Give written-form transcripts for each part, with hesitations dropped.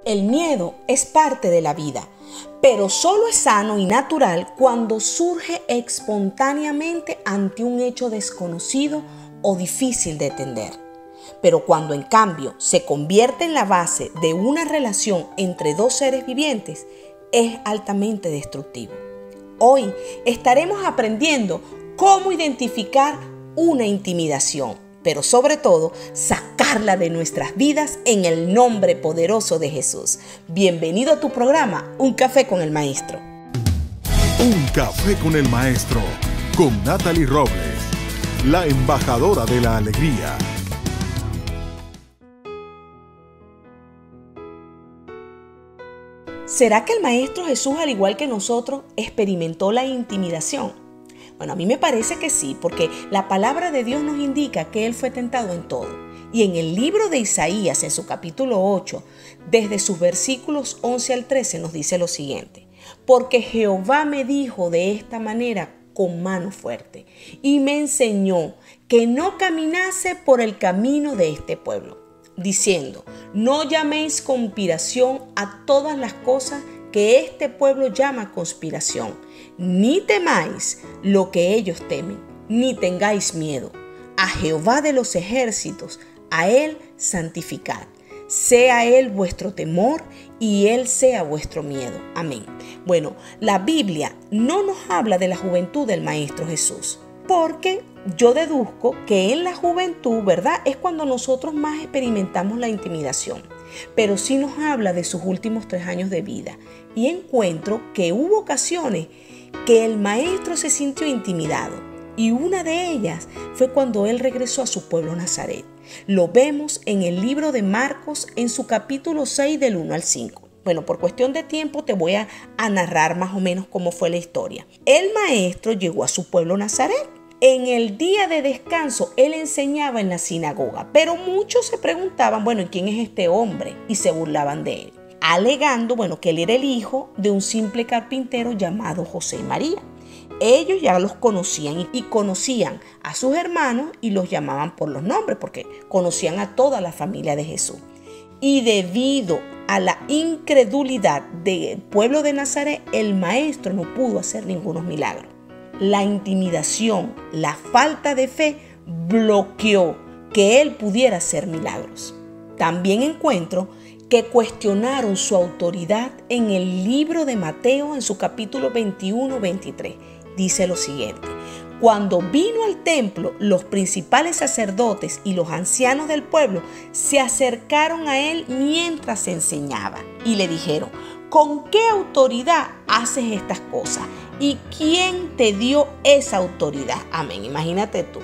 El miedo es parte de la vida, pero solo es sano y natural cuando surge espontáneamente ante un hecho desconocido o difícil de entender. Pero cuando en cambio se convierte en la base de una relación entre dos seres vivientes, es altamente destructivo. Hoy estaremos aprendiendo cómo identificar una intimidación, pero sobre todo sacarla de nuestras vidas en el nombre poderoso de Jesús. Bienvenido a tu programa, Un Café con el Maestro. Un Café con el Maestro, con Natalie Robles, la embajadora de la alegría. ¿Será que el Maestro Jesús, al igual que nosotros, experimentó la intimidación? Bueno, a mí me parece que sí, porque la palabra de Dios nos indica que Él fue tentado en todo. Y en el libro de Isaías, en su capítulo 8, desde sus versículos 11 al 13, nos dice lo siguiente: porque Jehová me dijo de esta manera con mano fuerte, y me enseñó que no caminase por el camino de este pueblo, diciendo: no llaméis conspiración a todas las cosas que este pueblo llama conspiración, ni temáis lo que ellos temen, ni tengáis miedo. A Jehová de los ejércitos, a Él santificad. Sea Él vuestro temor y Él sea vuestro miedo. Amén. Bueno, la Biblia no nos habla de la juventud del Maestro Jesús, porque yo deduzco que en la juventud, ¿verdad?, es cuando nosotros más experimentamos la intimidación. Pero sí nos habla de sus últimos 3 años de vida. Y encuentro que hubo ocasiones que el maestro se sintió intimidado. Y una de ellas fue cuando él regresó a su pueblo Nazaret. Lo vemos en el libro de Marcos en su capítulo 6 del 1 al 5. Bueno, por cuestión de tiempo te voy a narrar más o menos cómo fue la historia. El maestro llegó a su pueblo Nazaret. En el día de descanso, él enseñaba en la sinagoga, pero muchos se preguntaban, bueno, ¿quién es este hombre? Y se burlaban de él, alegando, bueno, que él era el hijo de un simple carpintero llamado José y María. Ellos ya los conocían y conocían a sus hermanos y los llamaban por los nombres, porque conocían a toda la familia de Jesús. Y debido a la incredulidad del pueblo de Nazaret, el maestro no pudo hacer ningunos milagros. La intimidación, la falta de fe bloqueó que él pudiera hacer milagros. También encuentro que cuestionaron su autoridad en el libro de Mateo en su capítulo 21-23. Dice lo siguiente: cuando vino al templo, los principales sacerdotes y los ancianos del pueblo se acercaron a él mientras enseñaba y le dijeron: ¿con qué autoridad haces estas cosas? ¿Y quién te dio esa autoridad? Amén. Imagínate tú.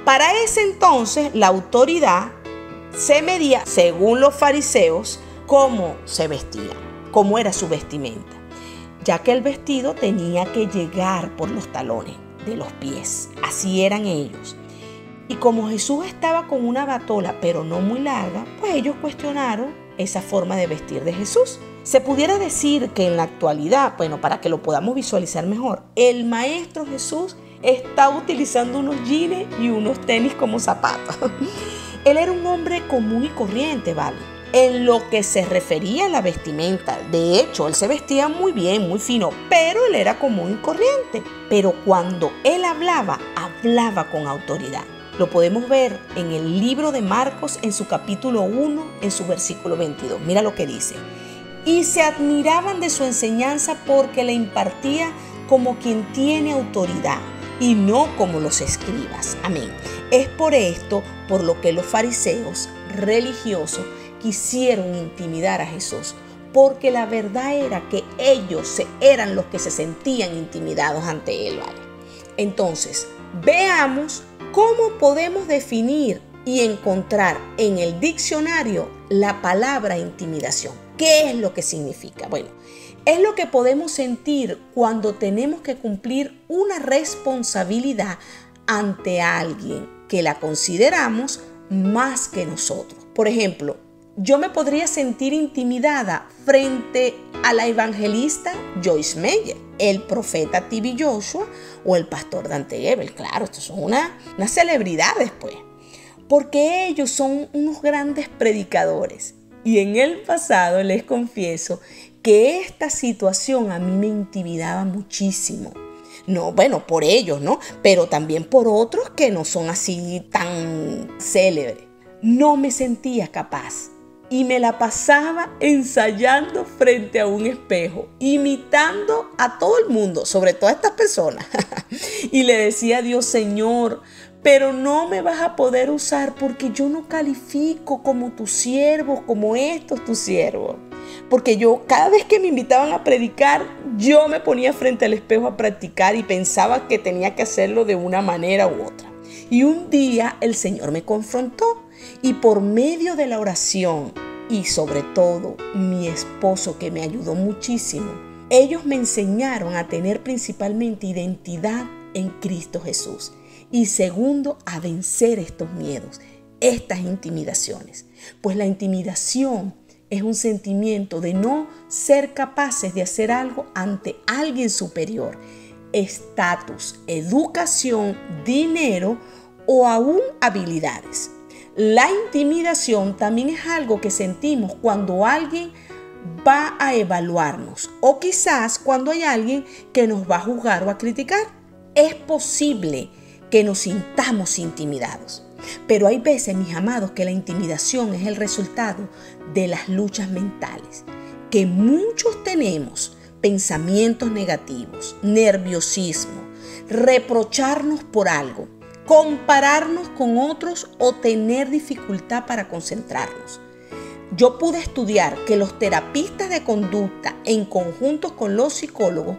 Para ese entonces la autoridad se medía, según los fariseos, cómo se vestía, cómo era su vestimenta, ya que el vestido tenía que llegar por los talones de los pies. Así eran ellos. Y como Jesús estaba con una batola, pero no muy larga, pues ellos cuestionaron esa forma de vestir de Jesús. Se pudiera decir que en la actualidad, bueno, para que lo podamos visualizar mejor, el Maestro Jesús está utilizando unos jeans y unos tenis como zapatos. Él era un hombre común y corriente, ¿vale? En lo que se refería a la vestimenta. De hecho, él se vestía muy bien, muy fino, pero él era común y corriente. Pero cuando él hablaba con autoridad. Lo podemos ver en el libro de Marcos en su capítulo 1, en su versículo 22. Mira lo que dice: y se admiraban de su enseñanza porque la impartía como quien tiene autoridad y no como los escribas. Amén. Es por esto por lo que los fariseos religiosos quisieron intimidar a Jesús, porque la verdad era que ellos eran los que se sentían intimidados ante él, ¿vale? Entonces, veamos cómo podemos definir y encontrar en el diccionario la palabra intimidación. ¿Qué es lo que significa? Bueno, es lo que podemos sentir cuando tenemos que cumplir una responsabilidad ante alguien que la consideramos más que nosotros. Por ejemplo, yo me podría sentir intimidada frente a la evangelista Joyce Meyer, el profeta T.B. Joshua o el pastor Dante Gebel. Claro, estos son unas celebridades, pues, porque ellos son unos grandes predicadores Y en el pasado les confieso que esta situación a mí me intimidaba muchísimo. No, bueno, por ellos, ¿no? Pero también por otros que no son así tan célebres. No me sentía capaz y me la pasaba ensayando frente a un espejo, imitando a todo el mundo, sobre todo a estas personas. Y le decía a Dios: Señor, pero no me vas a poder usar porque yo no califico como tus siervos, como estos tus siervos. Porque yo, cada vez que me invitaban a predicar, yo me ponía frente al espejo a practicar y pensaba que tenía que hacerlo de una manera u otra. Y un día el Señor me confrontó y por medio de la oración y sobre todo mi esposo, que me ayudó muchísimo, ellos me enseñaron a tener principalmente identidad en Cristo Jesús. Y segundo, a vencer estos miedos, estas intimidaciones. Pues la intimidación es un sentimiento de no ser capaces de hacer algo ante alguien superior, estatus, educación, dinero o aún habilidades. La intimidación también es algo que sentimos cuando alguien va a evaluarnos o quizás cuando hay alguien que nos va a juzgar o a criticar. Es posible que nos sintamos intimidados. Pero hay veces, mis amados, que la intimidación es el resultado de las luchas mentales, que muchos tenemos: pensamientos negativos, nerviosismo, reprocharnos por algo, compararnos con otros o tener dificultad para concentrarnos. Yo pude estudiar que los terapistas de conducta, en conjunto con los psicólogos,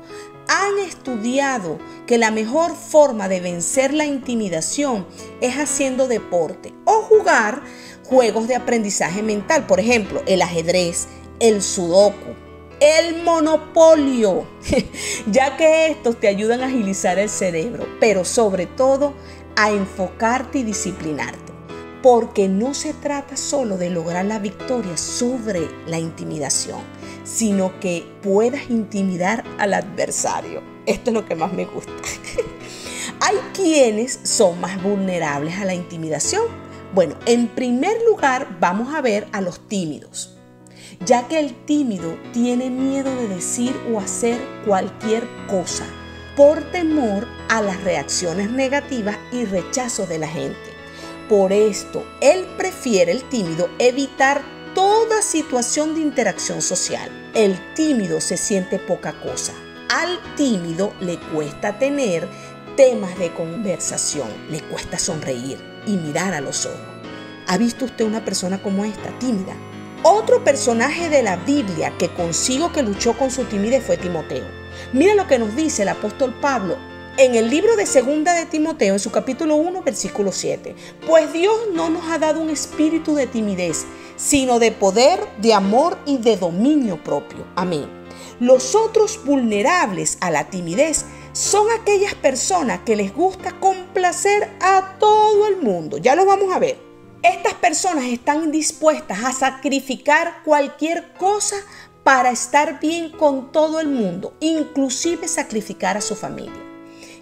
han estudiado que la mejor forma de vencer la intimidación es haciendo deporte o jugar juegos de aprendizaje mental. Por ejemplo, el ajedrez, el sudoku, el monopolio, ya que estos te ayudan a agilizar el cerebro, pero sobre todo a enfocarte y disciplinarte. Porque no se trata solo de lograr la victoria sobre la intimidación, sino que puedas intimidar al adversario. Esto es lo que más me gusta. Hay quienes son más vulnerables a la intimidación. Bueno, en primer lugar vamos a ver a los tímidos, ya que el tímido tiene miedo de decir o hacer cualquier cosa por temor a las reacciones negativas y rechazo de la gente. Por esto, él prefiere, el tímido, evitar toda situación de interacción social. El tímido se siente poca cosa. Al tímido le cuesta tener temas de conversación, le cuesta sonreír y mirar a los ojos. ¿Ha visto usted una persona como esta, tímida? Otro personaje de la Biblia que consigo que luchó con su timidez fue Timoteo. Mira lo que nos dice el apóstol Pablo en el libro de Segunda de Timoteo, en su capítulo 1, versículo 7. Pues Dios no nos ha dado un espíritu de timidez, sino de poder, de amor y de dominio propio. Amén. Los otros vulnerables a la timidez son aquellas personas que les gusta complacer a todo el mundo. Ya lo vamos a ver. Estas personas están dispuestas a sacrificar cualquier cosa para estar bien con todo el mundo, inclusive sacrificar a su familia.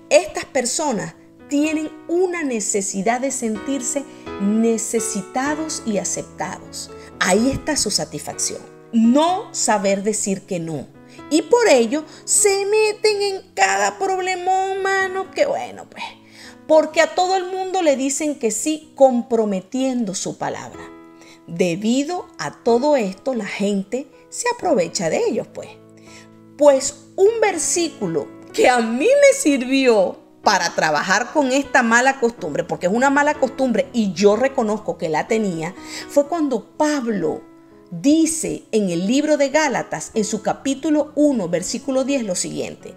Estas personas tienen una necesidad de sentirse necesitados y aceptados. Ahí está su satisfacción. No saber decir que no. Y por ello se meten en cada problemón, mano, que bueno, pues, porque a todo el mundo le dicen que sí, comprometiendo su palabra. Debido a todo esto, la gente se aprovecha de ellos, pues. Pues un versículo que a mí me sirvió para trabajar con esta mala costumbre, porque es una mala costumbre y yo reconozco que la tenía, fue cuando Pablo dice en el libro de Gálatas, en su capítulo 1, versículo 10, lo siguiente: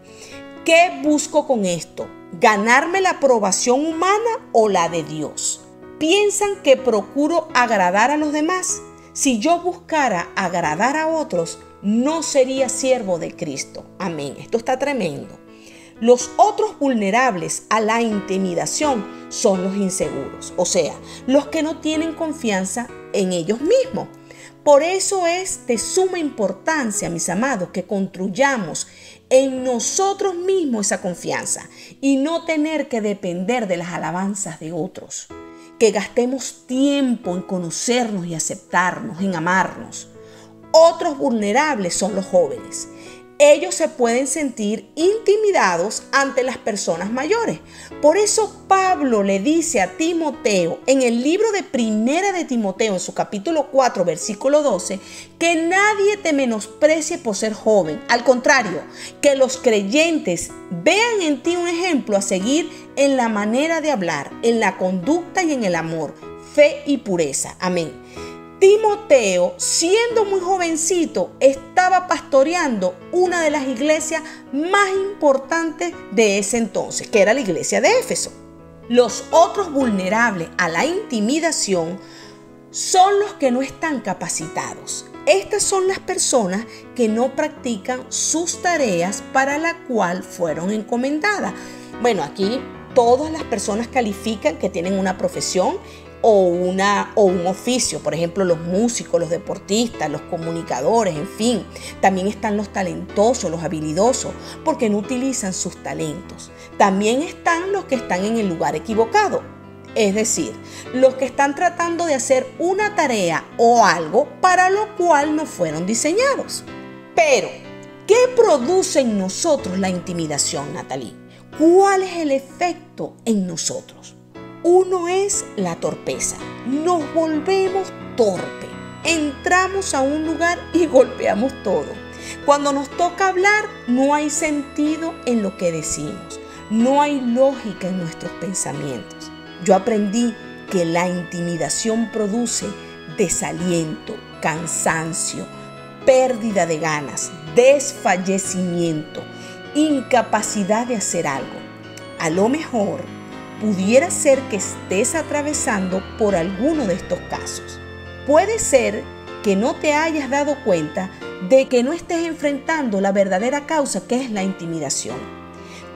¿qué busco con esto? ¿Ganarme la aprobación humana o la de Dios? ¿Piensan que procuro agradar a los demás? Si yo buscara agradar a otros, no sería siervo de Cristo. Amén. Esto está tremendo. Los otros vulnerables a la intimidación son los inseguros, o sea, los que no tienen confianza en ellos mismos. Por eso es de suma importancia, mis amados, que construyamos en nosotros mismos esa confianza y no tener que depender de las alabanzas de otros. que gastemos tiempo en conocernos y aceptarnos, en amarnos. Otros vulnerables son los jóvenes. Ellos se pueden sentir intimidados ante las personas mayores. Por eso Pablo le dice a Timoteo en el libro de Primera de Timoteo, en su capítulo 4, versículo 12, que nadie te menosprecie por ser joven. Al contrario, que los creyentes vean en ti un ejemplo a seguir en la manera de hablar, en la conducta y en el amor, fe y pureza. Amén. Timoteo, siendo muy jovencito, estaba pastoreando una de las iglesias más importantes de ese entonces, que era la iglesia de Éfeso. Los otros vulnerables a la intimidación son los que no están capacitados. Estas son las personas que no practican sus tareas para la cual fueron encomendadas. Bueno, aquí todas las personas califican que tienen una profesión o un oficio, por ejemplo, los músicos, los deportistas, los comunicadores, en fin. También están los talentosos, los habilidosos, porque no utilizan sus talentos. También están los que están en el lugar equivocado, es decir, los que están tratando de hacer una tarea o algo para lo cual no fueron diseñados. Pero, ¿qué produce en nosotros la intimidación, Natalie? ¿Cuál es el efecto en nosotros? Uno es la torpeza. Nos volvemos torpes. Entramos a un lugar y golpeamos todo. Cuando nos toca hablar, no hay sentido en lo que decimos. No hay lógica en nuestros pensamientos. Yo aprendí que la intimidación produce desaliento, cansancio, pérdida de ganas, desfallecimiento, incapacidad de hacer algo. A lo mejor pudiera ser que estés atravesando por alguno de estos casos. Puede ser que no te hayas dado cuenta de que no estés enfrentando la verdadera causa, que es la intimidación.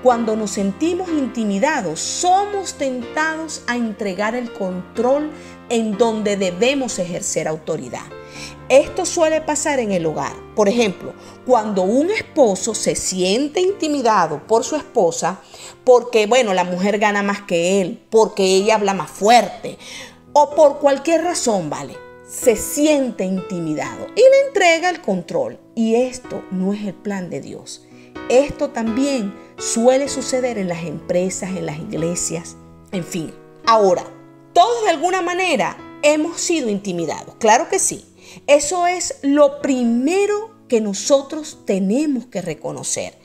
Cuando nos sentimos intimidados, somos tentados a entregar el control en donde debemos ejercer autoridad. Esto suele pasar en el hogar. Por ejemplo, cuando un esposo se siente intimidado por su esposa porque, la mujer gana más que él, porque ella habla más fuerte o por cualquier razón, se siente intimidado y le entrega el control. Y esto no es el plan de Dios. Esto también suele suceder en las empresas, en las iglesias, en fin. Ahora, todos de alguna manera hemos sido intimidados. Claro que sí. Eso es lo primero que nosotros tenemos que reconocer.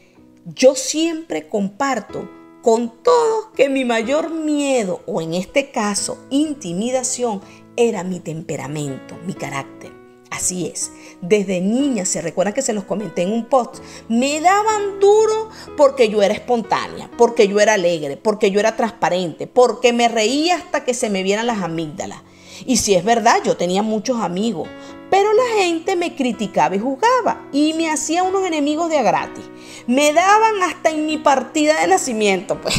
Yo siempre comparto con todos que mi mayor miedo, o en este caso intimidación, era mi temperamento, mi carácter. Así es, desde niña, se recuerda que se los comenté en un post, me daban duro porque yo era espontánea, porque yo era alegre, porque yo era transparente, porque me reía hasta que se me vieran las amígdalas. Y si es verdad, yo tenía muchos amigos, pero la gente me criticaba y juzgaba y me hacía unos enemigos de a gratis. Me daban hasta en mi partida de nacimiento. Pues.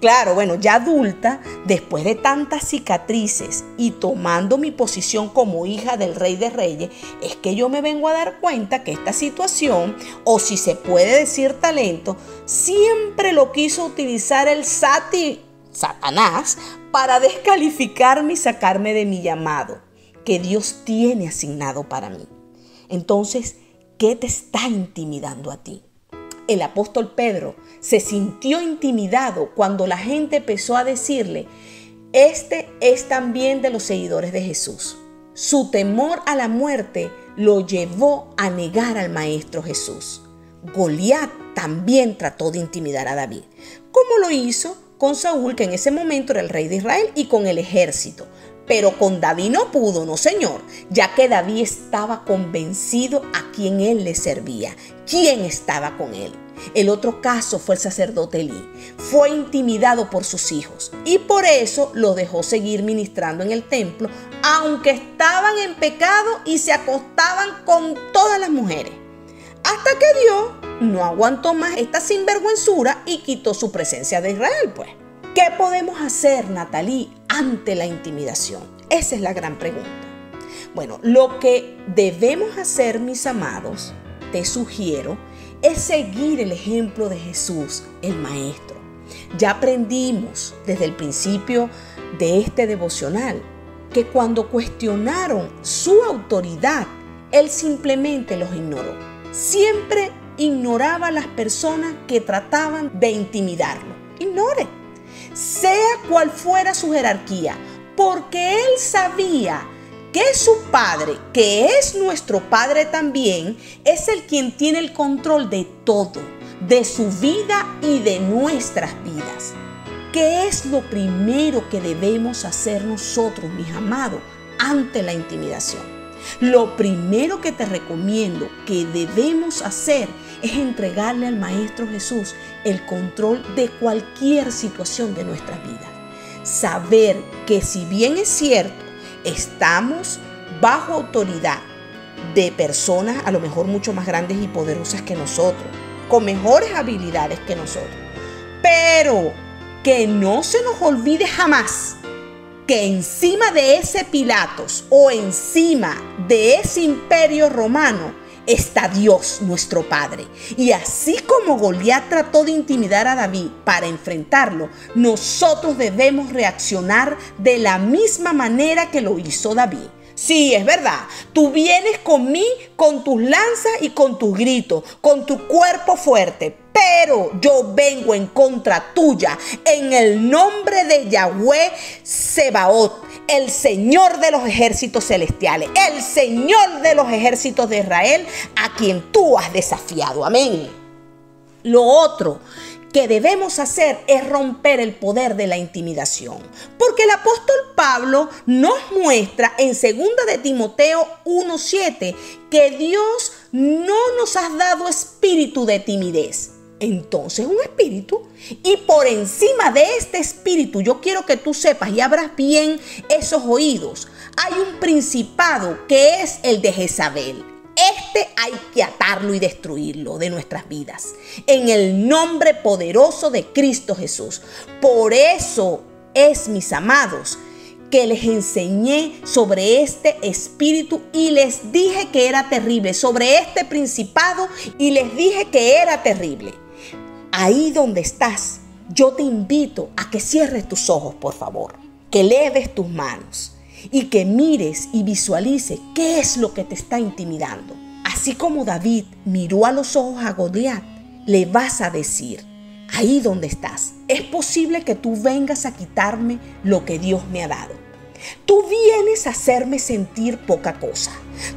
Claro, ya adulta, después de tantas cicatrices y tomando mi posición como hija del Rey de Reyes, es que yo me vengo a dar cuenta que esta situación, o si se puede decir talento, siempre lo quiso utilizar el Satanás para descalificarme y sacarme de mi llamado que Dios tiene asignado para mí. Entonces, ¿qué te está intimidando a ti? El apóstol Pedro se sintió intimidado cuando la gente empezó a decirle: este es también de los seguidores de Jesús. Su temor a la muerte lo llevó a negar al Maestro Jesús. Goliat también trató de intimidar a David. ¿Cómo lo hizo? Con Saúl, que en ese momento era el rey de Israel, y con el ejército. Pero con David no pudo, no señor, ya que David estaba convencido a quién él le servía, quién estaba con él. El otro caso fue el sacerdote Elí. Fue intimidado por sus hijos y por eso lo dejó seguir ministrando en el templo, aunque estaban en pecado y se acostaban con todas las mujeres. Hasta que Dios no aguantó más esta sinvergüenzura y quitó su presencia de Israel, pues. ¿Qué podemos hacer, Natalie, ante la intimidación? Esa es la gran pregunta. Lo que debemos hacer, mis amados, te sugiero, es seguir el ejemplo de Jesús, el Maestro. Ya aprendimos desde el principio de este devocional que cuando cuestionaron su autoridad, él simplemente los ignoró. Siempre ignoraba a las personas que trataban de intimidarlo. Ignore, sea cual fuera su jerarquía, porque él sabía que su Padre, que es nuestro Padre también, es el quien tiene el control de todo, de su vida y de nuestras vidas. ¿Qué es lo primero que debemos hacer nosotros, mis amados, ante la intimidación? Lo primero que te recomiendo que debemos hacer es entregarle al Maestro Jesús el control de cualquier situación de nuestras vidas. Saber que si bien es cierto, estamos bajo autoridad de personas a lo mejor mucho más grandes y poderosas que nosotros, con mejores habilidades que nosotros, pero que no se nos olvide jamás que encima de ese Pilatos o encima de ese imperio romano está Dios, nuestro Padre. Y así como Goliat trató de intimidar a David para enfrentarlo, nosotros debemos reaccionar de la misma manera que lo hizo David. Sí, es verdad, tú vienes con mí, con tus lanzas y con tus gritos, con tu cuerpo fuerte, pero yo vengo en contra tuya en el nombre de Yahweh Sebaot, el Señor de los ejércitos celestiales, el Señor de los ejércitos de Israel, a quien tú has desafiado. Amén. Lo otro que debemos hacer es romper el poder de la intimidación, porque el apóstol Pablo nos muestra en 2 de Timoteo 1:7 que Dios no nos ha dado espíritu de timidez. Entonces un espíritu, y por encima de este espíritu yo quiero que tú sepas y abras bien esos oídos, hay un principado que es el de Jezabel. Este hay que atarlo y destruirlo de nuestras vidas en el nombre poderoso de Cristo Jesús. Por eso es, mis amados, que les enseñé sobre este espíritu y les dije que era terrible, sobre este principado, y les dije que era terrible. Ahí donde estás, yo te invito a que cierres tus ojos, por favor, que eleves tus manos y que mires y visualices qué es lo que te está intimidando. Así como David miró a los ojos a Goliat, le vas a decir, ahí donde estás, es posible que tú vengas a quitarme lo que Dios me ha dado. Tú vienes a hacerme sentir poca cosa.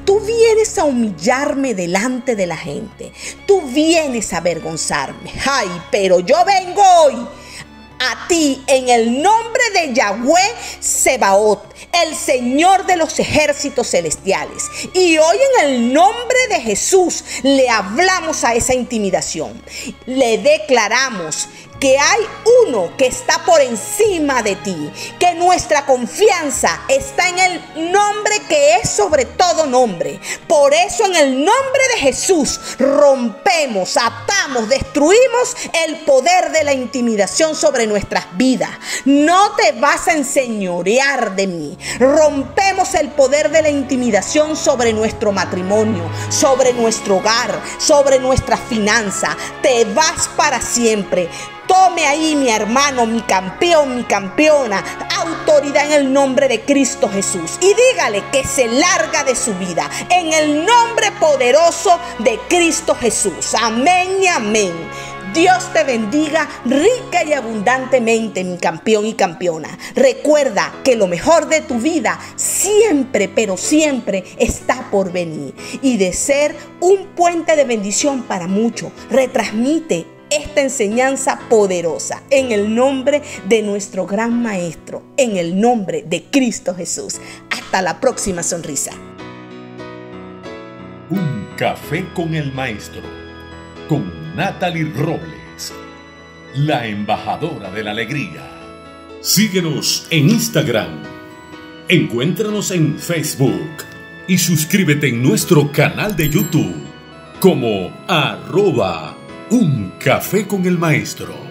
Tú vienes a humillarme delante de la gente. Tú vienes a avergonzarme. Ay, pero yo vengo hoy a ti en el nombre de Yahweh Sebaot, el Señor de los ejércitos celestiales. Y hoy en el nombre de Jesús le hablamos a esa intimidación. Le declaramos que hay uno que está por encima de ti, que nuestra confianza está en el nombre que es sobre todo nombre. Por eso en el nombre de Jesús rompemos, atamos, destruimos el poder de la intimidación sobre nuestras vidas. No te vas a enseñorear de mí. Rompemos el poder de la intimidación sobre nuestro matrimonio, sobre nuestro hogar, sobre nuestras finanzas. Te vas para siempre. Tome ahí, mi hermano, mi campeón, mi campeona, autoridad en el nombre de Cristo Jesús, y dígale que se larga de su vida en el nombre poderoso de Cristo Jesús. Amén y amén. Dios te bendiga rica y abundantemente, mi campeón y campeona. Recuerda que lo mejor de tu vida siempre, pero siempre está por venir. Y de ser un puente de bendición para muchos, retransmite esta enseñanza poderosa en el nombre de nuestro gran Maestro, en el nombre de Cristo Jesús. Hasta la próxima sonrisa. Un café con el Maestro, con Natalie Robles, la embajadora de la alegría. Síguenos en Instagram, encuéntranos en Facebook y suscríbete en nuestro canal de YouTube como @Un Café con el Maestro.